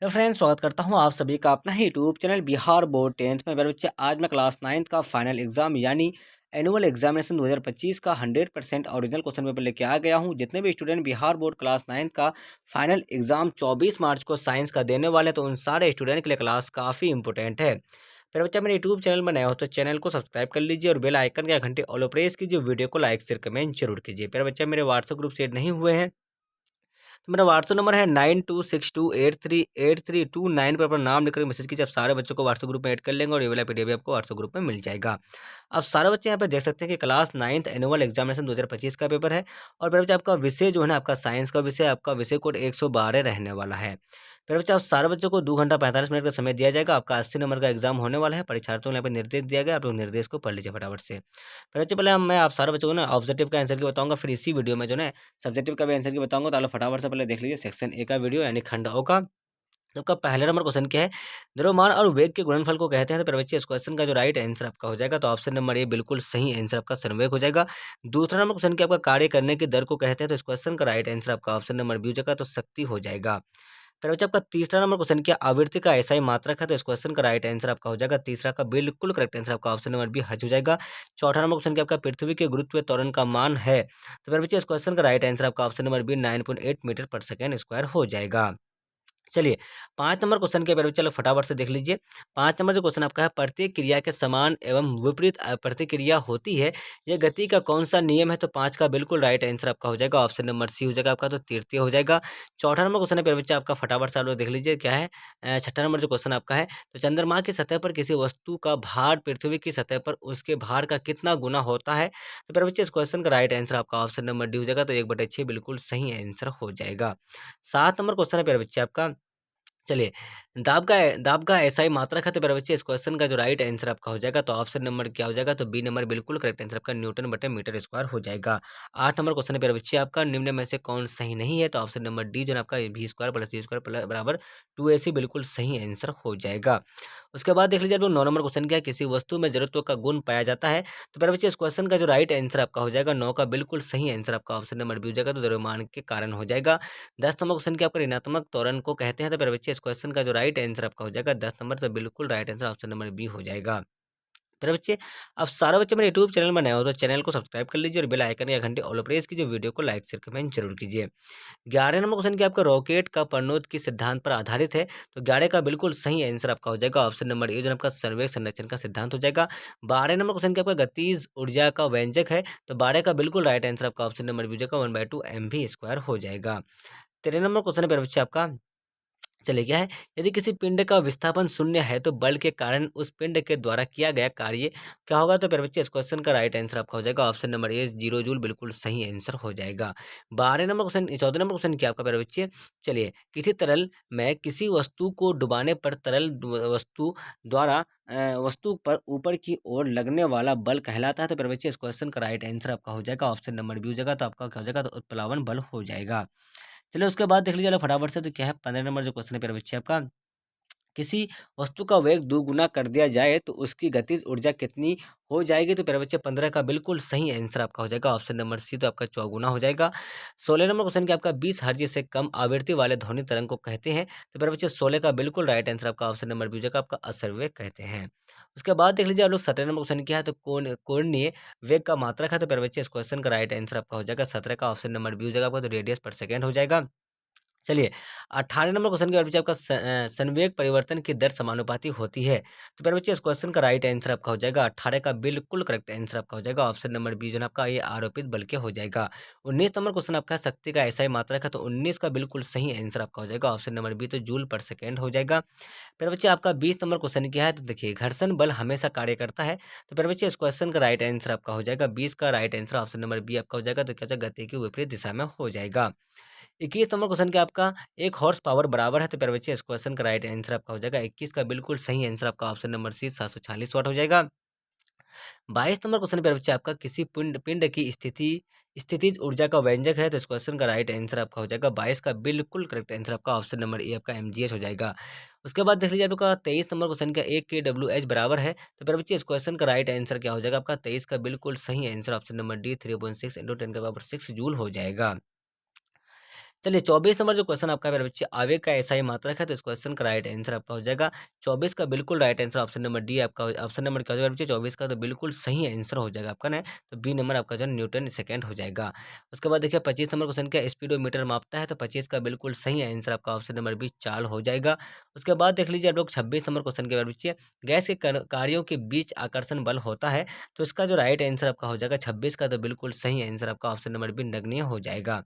Hello friends, स्वागत करता हूं आप सभी का अपना ही YouTube channel Bihar board 10th में। मेरे बच्चे, आज मैं क्लास 9th का फाइनल एग्जाम यानी एनुअल एग्जामिनेशन 2025 का 100% ओरिजिनल क्वेश्चन पेपर लेके आ गया हूं। जितने भी student Bihar board class 9th का फाइनल एग्जाम 24 मार्च को साइंस का देने वाले हैं, तो उन सारे स्टूडेंट के लिए क्लास काफ़ी इंपॉर्टेंट है। फिर बच्चा, मेरे यूट्यूब चैनल में नया हो तो चैनल को सब्सक्राइब कर लीजिए और बेल आइकन के घंटे ऑल प्रेस कीजिए। वीडियो को लाइक शेयर कमेंट जरूर कीजिए। फिर बच्चा, मेरे व्हाट्सएप ग्रुप सेट नहीं हुए हैं तो मेरा व्हाट्सएप नंबर है 9262838329 पर अपना नाम लिखकर मैसेज कीजिए। आप सारे बच्चों को व्हाट्सएप ग्रुप में ऐड कर लेंगे और ये वाला पीडीएफ भी आपको व्हाट्सएप ग्रुप में मिल जाएगा। अब सारे बच्चे यहाँ पे देख सकते हैं कि क्लास 9th एनुअल एग्जामिनेशन 2025 का पेपर है। और मेरे बच्चे, आपका विषय जो है ना, आपका साइंस का विषय, आपका विषय कोड 112 रहने वाला है। मेरे बच्चे, आप सारे बच्चों को 2 घंटा 45 मिनट का समय दिया जाएगा। आपका 80 नंबर का एग्जाम होने वाला है। परीक्षार्थियों को यहाँ पे निर्देश दिया गया, आप लोग निर्देश को पढ़ लीजिए फटाफट से। फिर बच्चे, पहले मैं आप सारे बच्चों को ना ऑब्जेक्टिव का आंसर की बताऊंगा, फिर इसी वीडियो में जो है सब्जेक्टिव का भी आंसर की बताऊंगा। तो आप लोग फटाफट से पहले देख लीजिए सेक्शन ए का वीडियो यानी खंड ओ का। तो आपका पहला नंबर क्वेश्चन क्या है? द्रव्यमान और वेग के गुणनफल को कहते हैं। तो फिर बच्चे, इस क्वेश्चन का जो राइट आंसर आपका हो जाएगा, तो ऑप्शन नंबर ए बिल्कुल सही आंसर आपका संवेग हो जाएगा। दूसरा नंबर क्वेश्चन क्या, आपका कार्य करने की दर को कहते हैं। तो इस क्वेश्चन का राइट आंसर आपका ऑप्शन नंबर बी हो जाएगा, तो शक्ति हो जाएगा। फिर बच्चे, आपका तीसरा नंबर क्वेश्चन क्या, आवृत्ति का ऐसा ही मात्रक है। तो इस क्वेश्चन का राइट आंसर आपका हो जाएगा तीसरा का बिल्कुल करेक्ट आंसर आपका ऑप्शन नंबर बी हज हो जाएगा। चौथा नंबर क्वेश्चन क्या, आपका पृथ्वी के गुरुत्व त्वरण का मान है। तो फिर बच्चे, इस क्वेश्चन का राइट आंसर आपका ऑप्शन नंबर बी 9.8 मीटर पर सेकेंड स्क्वायर हो जाएगा। चलिए, 5 नंबर क्वेश्चन के बारे में चलो फटाफट से देख लीजिए। 5 नंबर जो क्वेश्चन आपका है, प्रत्येक क्रिया के समान एवं विपरीत प्रतिक्रिया होती है। यह गति का कौन-सा नियम है? तो 5 का बिल्कुल राइट आंसर आपका हो जाएगा, ऑप्शन नंबर सी हो जाएगा आपका, तो तृतीय हो जाएगा। चौथा नंबर क्वेश्चन है प्यारे बच्चे आपका, फटाफट से आप लोग देख लीजिए क्या है। छठा नंबर जो क्वेश्चन आपका है, तो चंद्रमा की सतह पर किसी वस्तु का भार पृथ्वी की सतह पर उसके भार का कितना गुना होता है? तो प्यारे बच्चे, इस क्वेश्चन का राइट आंसर आपका ऑप्शन नंबर डी हो जाएगा, तो 1/6 बिल्कुल सही आंसर हो जाएगा। 7 नंबर क्वेश्चन है प्यारे बच्चे आपका। चलिए, दाब का ऐसा ही मात्रक है। तो मेरे बच्चे, इस क्वेश्चन का जो राइट आंसर आपका हो जाएगा, तो ऑप्शन नंबर क्या हो जाएगा, तो बी नंबर बिल्कुल करेक्ट आंसर आपका न्यूटन बटे मीटर स्क्वायर हो जाएगा। 8 नंबर क्वेश्चन है मेरे बच्चे आपका, निम्न में से कौन सही नहीं है? तो ऑप्शन नंबर डी जो है आपका B square plus C square बराबर 2ac बिल्कुल सही आंसर हो जाएगा। उसके बाद देख लीजिए आप लोग, 9 नंबर क्वेश्चन क्या है, किसी वस्तु में जड़त्व का गुण पाया जाता है। तो मेरे बच्चे, इस क्वेश्चन का जो राइट आंसर आपका हो जाएगा, 9 का बिल्कुल सही आंसर आपका ऑप्शन नंबर बी हो जाएगा, तो द्रव्यमान के कारण हो जाएगा। 10 नंबर क्वेश्चन क्या, आपका ऋणात्मक त्वरण को कहते हैं। तो मेरे बच्चे, इस क्वेश्चन का जो राइट आंसर आपका हो जाएगा 10 नंबर, तो बिल्कुल right answer option number B हो जाएगा। मेरे बच्चे, अब सारा बच्चे मेरे यूट्यूब चैनल में नए हो तो चैनल को सब्सक्राइब कर लीजिए और बेल आइकन या घंटे ऑल प्रेस कीजिए। वीडियो को लाइक शेयर कमेंट जरूर कीजिए। 11 नंबर क्वेश्चन क्या, आपका रॉकेट का प्रणोद किस सिद्धांत पर आधारित है? तो 11 का बिल्कुल सही आंसर आपका हो जाएगा, ऑप्शन नंबर ए जो आपका सर्वे संरक्षण का सिद्धांत हो जाएगा। 12 नंबर क्वेश्चन क्या, आपका गतिज ऊर्जा का व्यंजक है। तो 12 का बिल्कुल राइट आंसर आपका ऑप्शन नंबर बी हो जाएगा, 1/2 mv स्क्वायर हो जाएगा। 13 नंबर क्वेश्चन है मेरे बच्चे आपका। चलिए, क्या है, यदि किसी पिंड का विस्थापन शून्य है तो बल के कारण उस पिंड के द्वारा किया गया कार्य क्या होगा? तो प्यारे बच्चे, इस क्वेश्चन का राइट आंसर आपका हो जाएगा, ऑप्शन नंबर ए 0 जूल बिल्कुल सही आंसर हो जाएगा। 12 नंबर क्वेश्चन, 14 नंबर क्वेश्चन क्या आपका प्यारे बच्चे? चलिए, किसी तरल में किसी वस्तु को डुबाने पर तरल वस्तु द्वारा वस्तु पर ऊपर की ओर लगने वाला बल कहलाता है। तो प्यारे बच्चे, इस क्वेश्चन का राइट आंसर आपका हो जाएगा, ऑप्शन नंबर बी हो जाएगा, तो आपका क्या हो जाएगा, तो उत्प्लावन बल हो जाएगा। चलिए, उसके बाद देख लीजिए फटाफट से, तो क्या है 15 नंबर जो क्वेश्चन है प्यारे बच्चे आपका, किसी वस्तु का वेग दुगुना कर दिया जाए तो उसकी गतिज ऊर्जा कितनी हो जाएगी? तो प्यारे बच्चे, 15 का बिल्कुल सही आंसर आपका हो जाएगा, ऑप्शन नंबर सी, तो आपका चौगुना हो जाएगा। 16 नंबर क्वेश्चन क्या, आपका 20 हर्ट्ज से कम आवृत्ति वाले ध्वनि तरंग को कहते हैं। तो प्यारे बच्चे, 16 का बिल्कुल राइट आंसर आपका ऑप्शन नंबर बी हो जाएगा, आपका असरवेग कहते हैं। उसके बाद देख लीजिए आप लोग, 17 नंबर क्वेश्चन क्या है, तो कोणीय वेग का मात्रक है। तो प्यारे बच्चे, इस क्वेश्चन का राइट आंसर आपका हो जाएगा 17 का ऑप्शन नंबर बी हो जाएगा आपका, तो रेडियस पर सेकेंड हो जाएगा। चलिए, 18 नंबर क्वेश्चन के बच्चे आपका संवेग परिवर्तन की दर समानुपाती होती है। तो प्यारे बच्चे, इस क्वेश्चन का राइट आंसर आपका हो जाएगा 18 का बिल्कुल करेक्ट आंसर आपका हो जाएगा, ऑप्शन नंबर बी जो है आपका, ये आरोपित बल के हो जाएगा। 19 नंबर क्वेश्चन आपका, शक्ति का ऐसा ही मात्रक है। तो 19 का बिल्कुल सही आंसर आपका हो जाएगा, ऑप्शन नंबर बी, तो जूल पर सेकेंड हो जाएगा। प्यारे बच्चे, आपका 20 नंबर क्वेश्चन क्या है, तो देखिए, घर्षण बल हमेशा कार्य करता है। तो प्यारे बच्चे, इस क्वेश्चन का राइट आंसर आपका हो जाएगा 20 का right answer option number B आपका हो जाएगा, तो क्या हो जाएगा, गति की विपरीत दिशा में हो जाएगा। 21 नंबर क्वेश्चन क्या आपका, 1 हॉर्स पावर बराबर है। तो प्यारे बच्चे, इस क्वेश्चन का राइट आंसर आपका हो जाएगा 21 का बिल्कुल सही आंसर आपका ऑप्शन नंबर सी 746 वाट हो जाएगा। 22 नंबर क्वेश्चन प्यारे बच्चे आपका, किसी पिंड पिंड की स्थितिज ऊर्जा का व्यंजक है। तो इस क्वेश्चन का राइट आंसर आपका हो जाएगा 22 का बिल्कुल करेक्ट आंसर आपका ऑप्शन नंबर ए आपका mgh हो जाएगा। उसके बाद देख लीजिए आपका 23 नंबर क्वेश्चन का 1 kWh बराबर है। तो प्यारे बच्चे, इस क्वेश्चन का राइट आंसर क्या हो जाएगा आपका, 23 का बिल्कुल सही answer option number D 3/6 × 10⁻⁶ joule हो जाएगा। चलिए 24 नंबर जो क्वेश्चन आपका है मेरे बच्चे, आवेग का ऐसा ही मात्रक है, तो इस क्वेश्चन का राइट आंसर आपका हो जाएगा 24 का बिल्कुल right answer option number D आपका ऑप्शन नंबर क्या हो जाएगा बच्चे 24 का, तो बिल्कुल सही आंसर हो जाएगा आपका ना, तो बी नंबर आपका जो है न्यूटन सेकंड हो जाएगा। उसके बाद देखिए 25 नंबर क्वेश्चन क्या स्पीडोमीटर मापता है, तो 25 का बिल्कुल सही आंसर आपका ऑप्शन नंबर बी चाल हो जाएगा। उसके बाद देख लीजिए आप लोग 26 नंबर क्वेश्चन के बारे में बच्चे, गैस के कार्यों के बीच आकर्षण बल होता है, तो इसका जो राइट आंसर आपका हो जाएगा 26 का, तो बिल्कुल सही आंसर आपका ऑप्शन नंबर बी नगण्य हो जाएगा।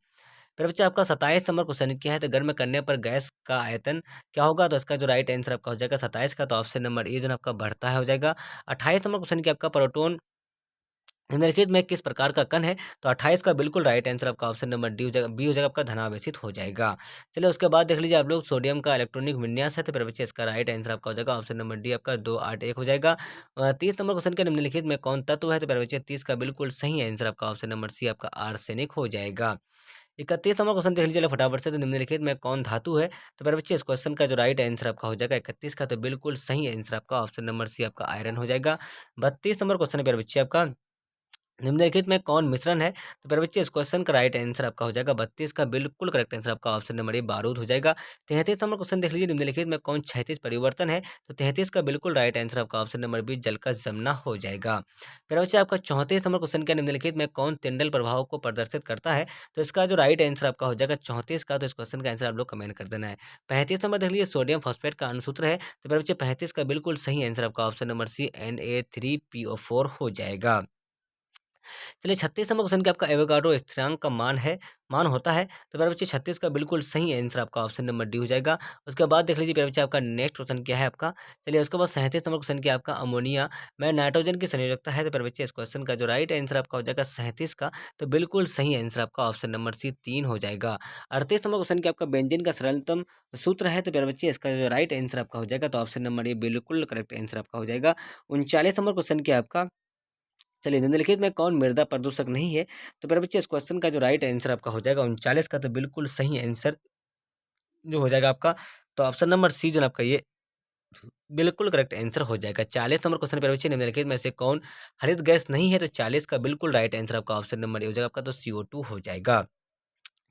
फिर बच्चा आपका 27 नंबर क्वेश्चन क्या है, तो गर्म करने पर गैस का आयतन क्या होगा, तो इसका जो राइट आंसर आपका हो जाएगा 27 का, तो ऑप्शन नंबर ए जो है आपका बढ़ता है हो जाएगा। 28 नंबर क्वेश्चन क्या आपका प्रोटॉन निम्नलिखित में किस प्रकार का कण है, तो 28 का बिल्कुल राइट आंसर आपका ऑप्शन नंबर डी हो जाएगा, बी हो जाएगा आपका धनावेशित हो जाएगा। चलिए उसके बाद देख लीजिए आप लोग सोडियम का इलेक्ट्रॉनिक विन्यास है, तो फिर बच्चे इसका राइट आंसर आपका हो जाएगा ऑप्शन नंबर डी आपका 281 हो जाएगा। 30 नंबर क्वेश्चन के निम्नलिखित में कौन तत्व है, तो फिर बच्चे 30 का बिल्कुल सही आंसर आपका ऑप्शन नंबर सी आपका आर्सेनिक हो जाएगा। 31 नंबर क्वेश्चन देख लीजिए चलो फटाफट से, तो निम्नलिखित में कौन धातु है, तो मेरे बच्चे इस क्वेश्चन का जो राइट आंसर आपका हो जाएगा 31 का, तो बिल्कुल सही आंसर आपका ऑप्शन नंबर सी आपका आयरन हो जाएगा। 32 नंबर क्वेश्चन है मेरे बच्चे आपका, निम्नलिखित में कौन मिश्रण है, तो मेरे बच्चे इस क्वेश्चन का राइट आंसर आपका हो जाएगा 32 का, बिल्कुल करेक्ट आंसर आपका ऑप्शन नंबर ए बारूद हो जाएगा। 33 नंबर क्वेश्चन देख लीजिए, निम्नलिखित में कौन क्षैतिज परिवर्तन है, तो 33 का बिल्कुल राइट आंसर आपका ऑप्शन नंबर बी जल का जमना हो जाएगा। फिर बच्चे आपका 34 नंबर क्वेश्चन क्या, निम्नलिखित में कौन तिंडल प्रभाव को प्रदर्शित करता है, तो इसका जो राइट आंसर आपका हो जाएगा 34 का, तो इस क्वेश्चन का आंसर आप लोग कमेंट कर देना है। 35 नंबर देख लीजिए सोडियम फॉस्फेट का अनुसूत्र है, तो मेरे बच्चे 35 का बिल्कुल सही आंसर आपका ऑप्शन नंबर सी Na3PO4 हो जाएगा। चलिए 36 नंबर क्वेश्चन क्या आपका एवोगाड्रो स्थिरांक का मान होता है, तो मेरे बच्चे 36 का बिल्कुल सही आंसर आपका ऑप्शन नंबर डी हो जाएगा। उसके बाद देख लीजिए मेरे बच्चे आपका नेक्स्ट क्वेश्चन क्या है आपका, चलिए उसके बाद 37 नंबर क्वेश्चन क्या आपका अमोनिया में नाइट्रोजन की संयोजकता है, तो मेरे बच्चे इस क्वेश्चन का जो राइट आंसर आपका हो जाएगा 37 का, तो बिल्कुल सही आंसर आपका ऑप्शन नंबर सी 3 हो जाएगा। 38 नंबर क्वेश्चन क्या आपका बेंजीन का सरलतम सूत्र है, तो मेरे बच्चे इसका जो राइट आंसर आपका हो जाएगा, तो ऑप्शन नंबर ए बिल्कुल करेक्ट आंसर आपका हो जाएगा। 39 नंबर क्वेश्चन क्या आपका, चलिए निम्नलिखित में कौन मृदा प्रदूषक नहीं है, तो मेरे बच्चे इस क्वेश्चन का जो राइट आंसर आपका हो जाएगा 39 का, तो बिल्कुल सही आंसर जो हो जाएगा आपका, तो ऑप्शन नंबर सी जो है आपका ये बिल्कुल करेक्ट आंसर हो जाएगा। 40 नंबर क्वेश्चन पे बच्चे निम्नलिखित में से कौन हरित गैस नहीं है, तो 40 का बिल्कुल राइट आंसर आपका ऑप्शन नंबर ए हो जाएगा आपका, तो CO2 हो जाएगा।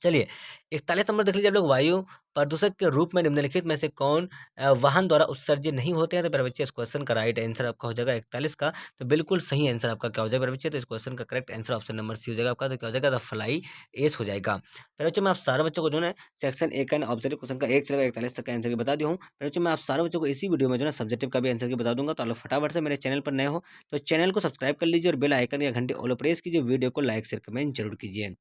चलिए 41 नंबर देख लीजिए आप लोग, वायु प्रदूषक के रूप में निम्नलिखित में से कौन वाहन द्वारा उत्सर्जित नहीं होते हैं, तो मेरे बच्चे इस क्वेश्चन का राइट आंसर आपका हो जाएगा 41 का, तो बिल्कुल सही आंसर आपका क्या हो जाएगा मेरे बच्चे, तो इस क्वेश्चन का correct answer option number C हो जाएगा आपका, तो क्या हो जाएगा द फ्लाई एस हो जाएगा। मेरे बच्चों मैं आप सारे बच्चों को जो है सेक्शन ए का ऑब्जेक्टिव क्वेश्चन का 1 से लेकर 41 तक का आंसर भी बता दिया हूँ। मेरे बच्चों मैं आप सारे बच्चों को इसी वीडियो में जो है सब्जेक्टिव का भी आंसर की बता दूंगा, तो आप लोग फटाफट से मेरे चैनल पर नए हो तो चैनल को सब्सक्राइब कर लीजिए और बेल आइकन या घंटे ऑल प्रेस कीजिए, वीडियो को लाइक शेयर कमेंट जरूर कीजिए।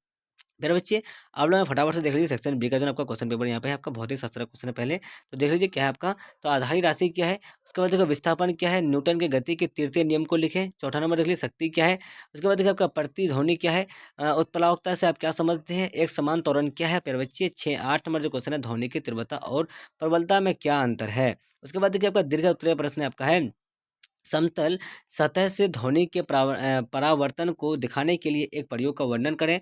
मेरे बच्चे आप लोग फटाफट से देख लीजिए सेक्शन बी का जो आपका क्वेश्चन पेपर यहाँ पे है, आपका बहुत ही सस्ता क्वेश्चन है पहले, तो देख लीजिए क्या है आपका, तो आधारी राशि क्या है, उसके बाद देखो विस्थापन क्या है, न्यूटन के गति के तृतीय नियम को लिखें। चौथा नंबर देख लीजिए शक्ति क्या है, उसके बाद देखिए आपका प्रतिध्वनि क्या है, उत्प्लावकता से आप क्या समझते हैं, एक समान त्वरण क्या है। प्यारे बच्चे 6 8 नंबर जो क्वेश्चन है, ध्वनि की तीव्रता और प्रबलता में क्या अंतर है। उसके बाद देखिए आपका दीर्घ उत्तरीय प्रश्न आपका है, समतल सतह से ध्वनि के परावर्तन को दिखाने के लिए एक प्रयोग का वर्णन करें।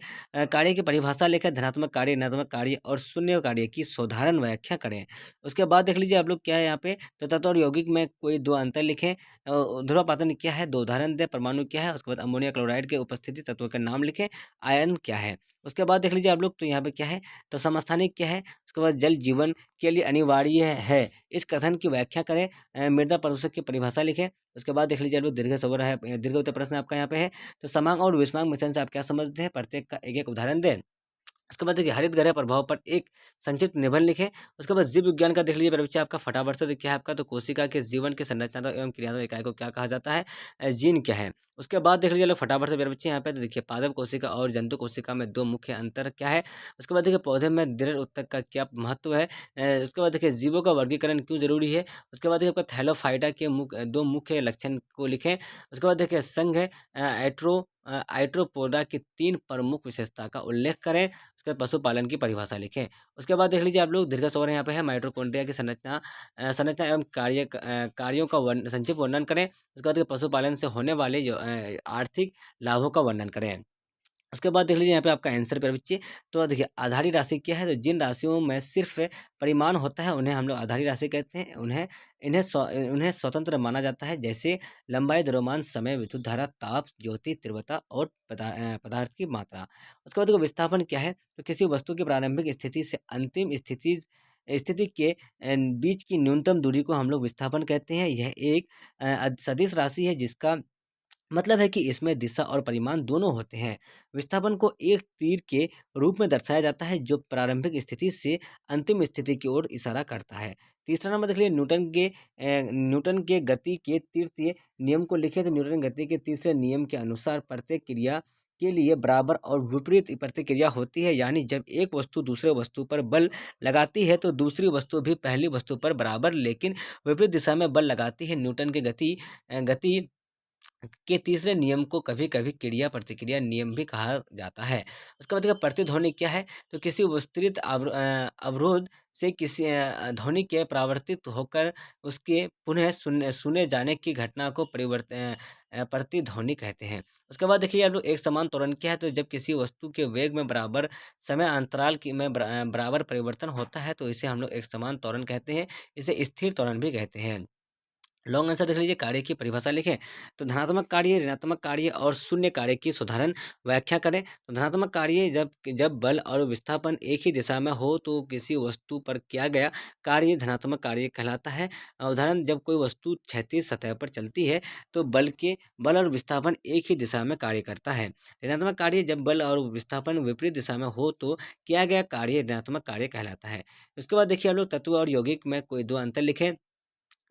कार्य की परिभाषा लिखें, धनात्मक कार्य, ऋणात्मक कार्य और शून्य कार्य की साधारण व्याख्या करें। उसके बाद देख लीजिए आप लोग क्या है यहाँ पे, तो तत्व और यौगिक में कोई दो अंतर लिखें। ध्रुवपातन क्या है, दो उदाहरण दें। परमाणु क्या है, उसके बाद अमोनिया क्लोराइड के उपस्थिति तत्वों के नाम लिखें। आयन क्या है, उसके बाद देख लीजिए आप लोग, तो यहाँ पे क्या है, तो समस्थानिक क्या है, उसके बाद जल जीवन के लिए अनिवार्य है, इस कथन की व्याख्या करें। मृदा प्रदूषक की परिभाषा लिखें। उसके बाद देख लीजिए आप लोग दीर्घ सवर है, दीर्घ उत्तर प्रश्न आपका यहाँ पे है, तो समांग और विषमांग मिश्रण से आप क्या समझते हैं, प्रत्येक का एक एक उदाहरण दें। उसके बाद देखिए हरित गृह प्रभाव पर एक संक्षिप्त निबंध लिखें। उसके बाद जीव विज्ञान का देख लीजिए मेरे बच्चे आपका फटाफट से, तो क्या है आपका, तो कोशिका के जीवन के संरचनात्मक एवं क्रियात्मक इकाई को क्या कहा जाता है, जीन क्या है। उसके बाद देख लीजिए लोग फटाफट से मेरे बच्चे यहाँ पे, तो देखिए पादप कोशिका और जंतु कोशिका में दो मुख्य अंतर क्या है। उसके बाद देखिए पौधे में दृढ़ उत्तक का क्या महत्व है। उसके बाद देखिए जीवों का वर्गीकरण क्यों जरूरी है। उसके बाद देखिए आपका थैलोफाइटा के दो मुख्य लक्षण को लिखें। उसके बाद देखिए संघ आइट्रोपोडा की 3 प्रमुख विशेषता का उल्लेख करें। उसके बाद पशुपालन की परिभाषा लिखें। उसके बाद देख लीजिए आप लोग दीर्घ सवर यहाँ पे है, माइटोकॉन्ड्रिया की संरचना एवं कार्यों का संक्षिप्त वर्णन करें। उसके बाद देखिए पशुपालन से होने वाले जो आर्थिक लाभों का वर्णन करें। उसके बाद देख लीजिए यहाँ पे आपका आंसर प्यारे बच्चे। तो देखिए आधारी राशि क्या है? तो जिन राशियों में सिर्फ परिमाण होता है उन्हें हम लोग आधारी राशि कहते हैं। उन्हें स्वतंत्र माना जाता है, जैसे लंबाई, द्रव्यमान, समय, विद्युत धारा, ताप, ज्योति, तीव्रता और पदार्थ की मात्रा। उसके बाद देखो विस्थापन क्या है? तो किसी वस्तु की प्रारंभिक स्थिति से अंतिम स्थिति के बीच की न्यूनतम दूरी को हम लोग विस्थापन कहते हैं। यह एक सदिश राशि है जिसका मतलब है कि इसमें दिशा और परिमाण दोनों होते हैं। विस्थापन को एक तीर के रूप में दर्शाया जाता है जो प्रारंभिक स्थिति से अंतिम स्थिति की ओर इशारा करता है। तीसरा नंबर देख लीजिए, न्यूटन के गति के तृतीय नियम को लिखें। तो न्यूटन गति के तीसरे नियम के अनुसार प्रत्येक क्रिया के लिए बराबर और विपरीत प्रतिक्रिया होती है। यानी जब एक वस्तु दूसरे वस्तु पर बल लगाती है तो दूसरी वस्तु भी पहली वस्तु पर बराबर लेकिन विपरीत दिशा में बल लगाती है। न्यूटन के गति के तीसरे नियम को कभी-कभी क्रिया-प्रतिक्रिया नियम भी कहा जाता है। उसके बाद देखिए प्रतिध्वनि क्या है? तो किसी विस्तृत अवरोध से किसी ध्वनि के परावर्तित होकर उसके पुनः सुने जाने की घटना को प्रतिध्वनि कहते हैं। उसके बाद देखिए आप लोग एक समान त्वरण क्या है? तो जब किसी वस्तु के वेग में बराबर समय अंतराल में बराबर परिवर्तन होता है तो इसे हम लोग एक समान त्वरण कहते हैं। इसे स्थिर त्वरण भी कहते हैं। लॉन्ग आंसर देख लीजिए, कार्य की परिभाषा लिखें। तो धनात्मक कार्य, ऋणात्मक कार्य और शून्य कार्य की साधारण व्याख्या करें। तो धनात्मक कार्य जब जब बल और विस्थापन एक ही दिशा में हो तो किसी वस्तु पर किया गया कार्य धनात्मक कार्य कहलाता है। उदाहरण, जब कोई वस्तु क्षैतिज सतह पर चलती है तो बल और विस्थापन एक ही दिशा में कार्य करता है। ऋणात्मक कार्य जब बल और विस्थापन विपरीत दिशा में हो तो किया गया कार्य ऋणात्मक कार्य कहलाता है। उसके बाद देखिए हम लोग तत्व और यौगिक में कोई दो अंतर लिखें।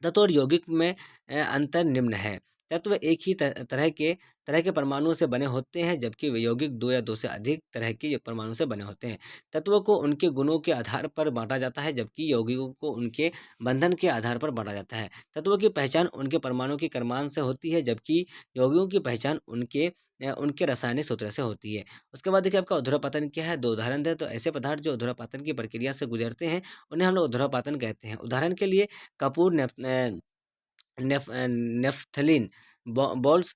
तत्व और यौगिक में अंतर निम्न है। तत्व एक ही तरह के परमाणुओं से बने होते हैं जबकि यौगिक दो या दो से अधिक तरह के परमाणु से बने होते हैं। तत्वों को उनके गुणों के आधार पर बांटा जाता है जबकि यौगिकों को उनके बंधन के आधार पर बांटा जाता है। तत्वों की पहचान उनके परमाणु के क्रमांक से होती है जबकि यौगिकों की पहचान उनके रासायनिक सूत्र से होती है। उसके बाद देखिए आपका ऊर्ध्वापातन क्या है? दो उदाहरण दें। तो ऐसे पदार्थ जो ऊर्ध्वापातन की प्रक्रिया से गुजरते हैं उन्हें हम लोग ऊर्ध्वापातन कहते हैं। उदाहरण के लिए कपूर, नेफ्थलीन बॉल्स।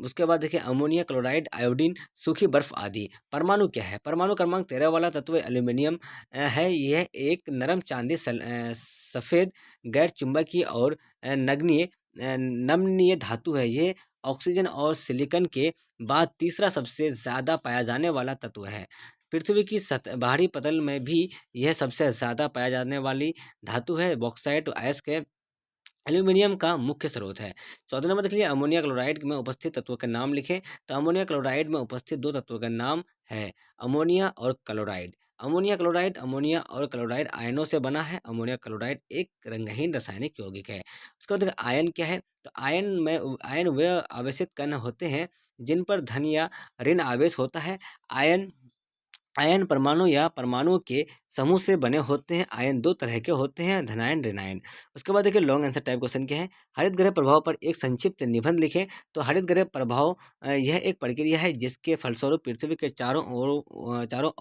उसके बाद देखिए अमोनिया क्लोराइड, आयोडीन, सूखी बर्फ आदि। परमाणु क्या है? परमाणु क्रमांक 13 वाला तत्व एल्यूमिनियम है। यह एक नरम चांदी सफ़ेद गैर चुंबकीय और नमनीय धातु है। ये ऑक्सीजन और सिलिकॉन के बाद तीसरा सबसे ज़्यादा पाया जाने वाला तत्व है। पृथ्वी की बाहरी पतल में भी यह सबसे ज़्यादा पाया जाने वाली धातु है। बॉक्साइट अयस्क एल्यूमीनियम का मुख्य स्रोत है। 14 नंबर देख लीजिए, अमोनिया क्लोराइड में उपस्थित तत्वों के नाम लिखें। तो अमोनिया क्लोराइड में उपस्थित दो तत्वों का नाम है अमोनिया और क्लोराइड। अमोनिया और क्लोराइड आयनों से बना है। अमोनिया क्लोराइड एक रंगहीन रासायनिक यौगिक है। उसके बाद देखिए आयन क्या है? तो आयन वे आवेशित कण होते हैं जिन पर धन या ऋण आवेश होता है। आयन आयन परमाणु या परमाणुओं के समूह से बने होते हैं। आयन दो तरह के होते हैं, धनायन, ऋणायन। उसके बाद देखिए लॉन्ग आंसर टाइप क्वेश्चन क्या है? हरित ग्रह प्रभाव पर एक संक्षिप्त निबंध लिखें। तो हरित ग्रह प्रभाव यह एक प्रक्रिया है जिसके फलस्वरूप पृथ्वी के चारों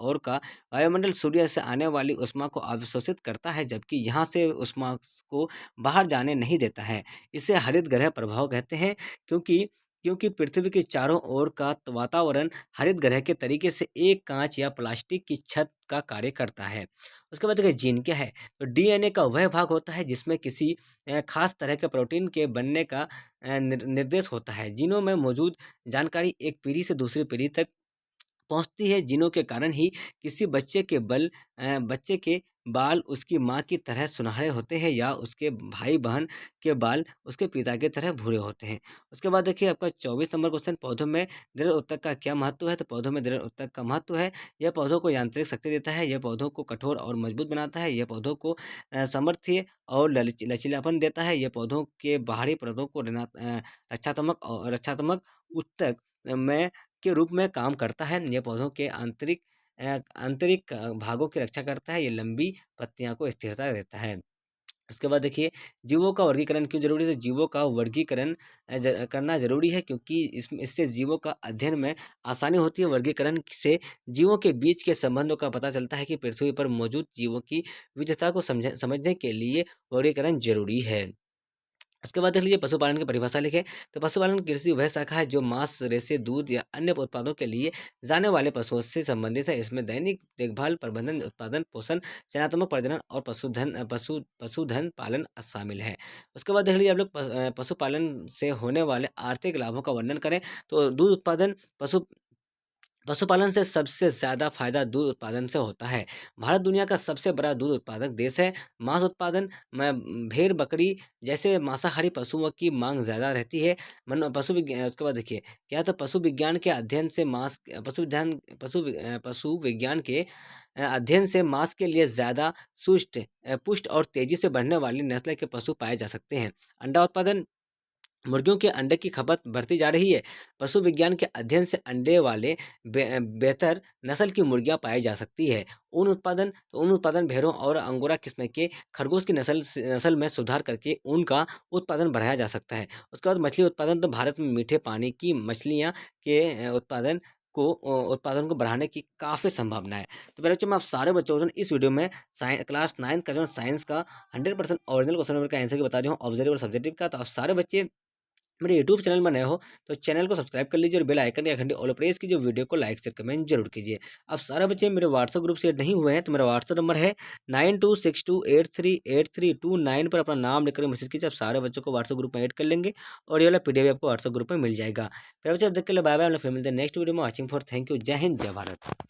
ओर का वायुमंडल सूर्य से आने वाली ऊष्मा को अवशोषित करता है जबकि यहाँ से ऊष्मा को बाहर जाने नहीं देता है। इसे हरित ग्रह प्रभाव कहते हैं क्योंकि क्योंकि पृथ्वी के चारों ओर का वातावरण हरित ग्रह के तरीके से एक कांच या प्लास्टिक की छत का कार्य करता है। उसके बाद देखिए जीन क्या है? तो डीएनए का वह भाग होता है जिसमें किसी खास तरह के प्रोटीन के बनने का निर्देश होता है। जीनों में मौजूद जानकारी एक पीढ़ी से दूसरी पीढ़ी तक पहुँचती है। जिनों के कारण ही किसी बच्चे के बाल उसकी माँ की तरह सुनहरे होते हैं या उसके भाई-बहन के बाल उसके पिता की तरह भूरे होते हैं। उसके बाद देखिए आपका 24 नंबर क्वेश्चन, पौधों में दृढ़ ऊतक का क्या महत्व है? तो पौधों में दृढ़ ऊतक का महत्व है, यह पौधों को यांत्रिक शक्ति देता है, यह पौधों को कठोर और मजबूत बनाता है, यह पौधों को सामर्थ्य और लचीलापन देता है, यह पौधों के बाहरी परतों को रक्षात्मक ऊतक में के रूप में काम करता है। ये पौधों के आंतरिक भागों की रक्षा करता है। ये लंबी पत्तियां को स्थिरता देता है। उसके बाद देखिए जीवों का वर्गीकरण क्यों जरूरी है? तो जीवों का वर्गीकरण करना जरूरी है क्योंकि इससे जीवों का अध्ययन में आसानी होती है। वर्गीकरण से जीवों के बीच के संबंधों का पता चलता है कि पृथ्वी पर मौजूद जीवों की विविधता को समझने के लिए वर्गीकरण जरूरी है। उसके बाद देख लीजिए पशुपालन की परिभाषा लिखें। तो पशुपालन कृषि वह शाखा है जो मांस, रेशे, दूध या अन्य उत्पादों के लिए जाने वाले पशुओं से संबंधित है। इसमें दैनिक देखभाल, प्रबंधन, उत्पादन, पोषण, चयनात्मक प्रजनन और पशुधन पालन शामिल है। उसके बाद देख लीजिए आप लोग पशुपालन से होने वाले आर्थिक लाभों का वर्णन करें। तो दूध उत्पादन, पशुपालन से सबसे ज़्यादा फायदा दूध उत्पादन से होता है। भारत दुनिया का सबसे बड़ा दूध उत्पादक देश है। मांस उत्पादन में भेड़, बकरी जैसे मांसाहारी पशुओं की मांग ज़्यादा रहती है। पशु विज्ञान, उसके बाद देखिए क्या, तो पशु विज्ञान के अध्ययन से मांस, पशु विज्ञान के अध्ययन से मांस के लिए ज़्यादा पुष्ट और तेजी से बढ़ने वाली नस्ल के पशु पाए जा सकते हैं। अंडा उत्पादन, मुर्गियों के अंडे की खपत बढ़ती जा रही है। पशु विज्ञान के अध्ययन से अंडे वाले बेहतर नस्ल की मुर्गियां पाई जा सकती है। ऊन उत्पादन भेड़ों और अंगोरा किस्म के खरगोश की नस्ल में सुधार करके ऊन का उत्पादन बढ़ाया जा सकता है। उसके बाद मछली उत्पादन, तो भारत में मीठे पानी की मछलियां के उत्पादन को बढ़ाने की काफ़ी संभावना है। तो मेरे बच्चों, मैं आप सारे बच्चों को इस वीडियो में क्लास 9 का जो साइंस का 100% ओरिजिनल क्वेश्चन पेपर का आंसर की बता दिया हूँ, ऑब्जर्व और सब्जेक्टिव का। तो आप सारे बच्चे मेरे यूट्यूब चैनल में नए हो तो चैनल को सब्सक्राइब कर लीजिए और बेल आइकन या घंटी ऑल प्रेस कीजिए, वीडियो को लाइक शेयर कमेंट जरूर कीजिए। अब सारे बच्चे मेरे व्हाट्सएप ग्रुप से नहीं हुए हैं तो मेरा व्हाट्सएप नंबर है 9262838329 पर अपना नाम लिखकर मैसेज कीजिए। आप सारे बच्चों को व्हाट्सएप ग्रुप में ऐड कर लेंगे और ये वाला पीडीएफ आपको व्हाट्सएप ग्रुप में मिल जाएगा। फिर बच्चे अब देख के लिए बाय बाय, हम लोग फिर मिलते हैं नेक्स्ट वीडियो में। वॉचिंग फॉर, थैंक यू, जय हिंद, जय भारत।